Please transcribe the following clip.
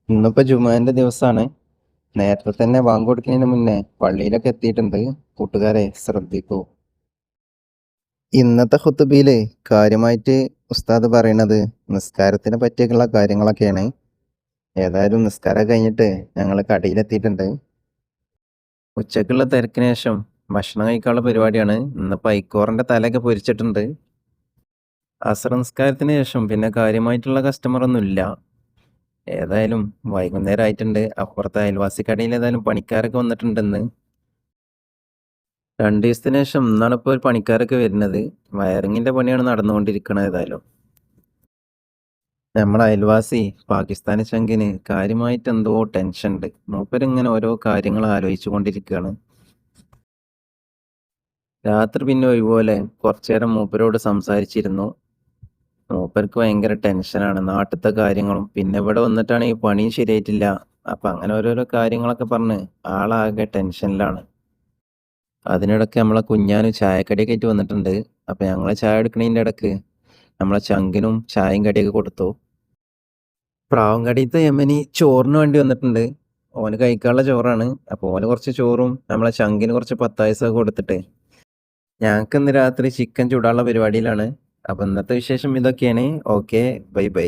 ഇന്നിപ്പോ ജുമുഅന്റെ ദിവസാണ്. നേരത്തെ തന്നെ ബാങ്ക് കൊടുക്കുന്നതിന് മുന്നേ പള്ളിയിലൊക്കെ എത്തിയിട്ടുണ്ട്. കൂട്ടുകാരെ ശ്രദ്ധിക്കൂ. ഇന്നത്തെ ഖുത്ബയില് കാര്യമായിട്ട് ഉസ്താദ് പറയണത് നിസ്കാരത്തിനെ പറ്റിയൊക്കെയുള്ള കാര്യങ്ങളൊക്കെയാണ്. ഏതായാലും നിസ്കാരം കഴിഞ്ഞിട്ട് ഞങ്ങൾ കടയിലെത്തിയിട്ടുണ്ട്. ഉച്ചക്കുള്ള തിരക്കിന് ശേഷം ഭക്ഷണം കഴിക്കാനുള്ള പരിപാടിയാണ്. ഇന്നിപ്പോ ഐക്കോറിന്റെ തലയൊക്കെ പൊരിച്ചിട്ടുണ്ട്. അസർ നിസ്കാരത്തിന് ശേഷം പിന്നെ കാര്യമായിട്ടുള്ള കസ്റ്റമർ ഒന്നും ഇല്ല. ഏതായാലും വൈകുന്നേരം ആയിട്ടുണ്ട്. അപ്പുറത്തെ അയൽവാസി കടയിൽ ഏതായാലും പണിക്കാരൊക്കെ വന്നിട്ടുണ്ടെന്ന്. 2 ദിവസത്തിന് ശേഷം ഇന്നാണിപ്പോൾ ഒരു പണിക്കാരൊക്കെ വരുന്നത്. വയറിങ്ങിന്റെ പണിയാണ് നടന്നുകൊണ്ടിരിക്കണത്. ഏതായാലും നമ്മുടെ അയൽവാസി പാകിസ്ഥാനി ചങ്കിന് കാര്യമായിട്ട് എന്തോ ടെൻഷൻ ഉണ്ട്. മൂപ്പരിങ്ങനെ ഓരോ കാര്യങ്ങൾ ആലോചിച്ചു കൊണ്ടിരിക്കുകയാണ്. രാത്രി പിന്നെ ഒരുപോലെ കുറച്ചു നേരം മൂപ്പരോട് സംസാരിച്ചിരുന്നു. മൂപ്പർക്ക് ഭയങ്കര ടെൻഷനാണ് നാട്ടിലത്തെ കാര്യങ്ങളും. പിന്നെ ഇവിടെ വന്നിട്ടാണ് ഈ പണിയും ശരിയായിട്ടില്ല. അപ്പൊ അങ്ങനെ ഓരോരോ കാര്യങ്ങളൊക്കെ പറഞ്ഞ് ആളാകെ ടെൻഷനിലാണ്. അതിനിടയ്ക്ക് നമ്മളെ കുഞ്ഞാനും ചായക്കടിയൊക്കെ ആയിട്ട് വന്നിട്ടുണ്ട്. അപ്പൊ ഞങ്ങള് ചായ എടുക്കണതിന്റെ ഇടക്ക് നമ്മളെ ചങ്കിനും ചായയും കടിയൊക്കെ കൊടുത്തു. പ്രാവും കടിയത്തെ യമനി ചോറിന് വേണ്ടി വന്നിട്ടുണ്ട്. ഓന് കഴിക്കാനുള്ള ചോറാണ്. അപ്പൊ ഓന് കുറച്ച് ചോറും നമ്മളെ ചങ്കിന് കുറച്ച് പത്തായസൊക്കെ കൊടുത്തിട്ട് ഞങ്ങൾക്ക് ഇന്ന് രാത്രി ചിക്കൻ ചൂടാനുള്ള പരിപാടിയിലാണ്. അപ്പൊ ഇന്നത്തെ വിശേഷം ഇതൊക്കെയാണ്. Okay, bye bye.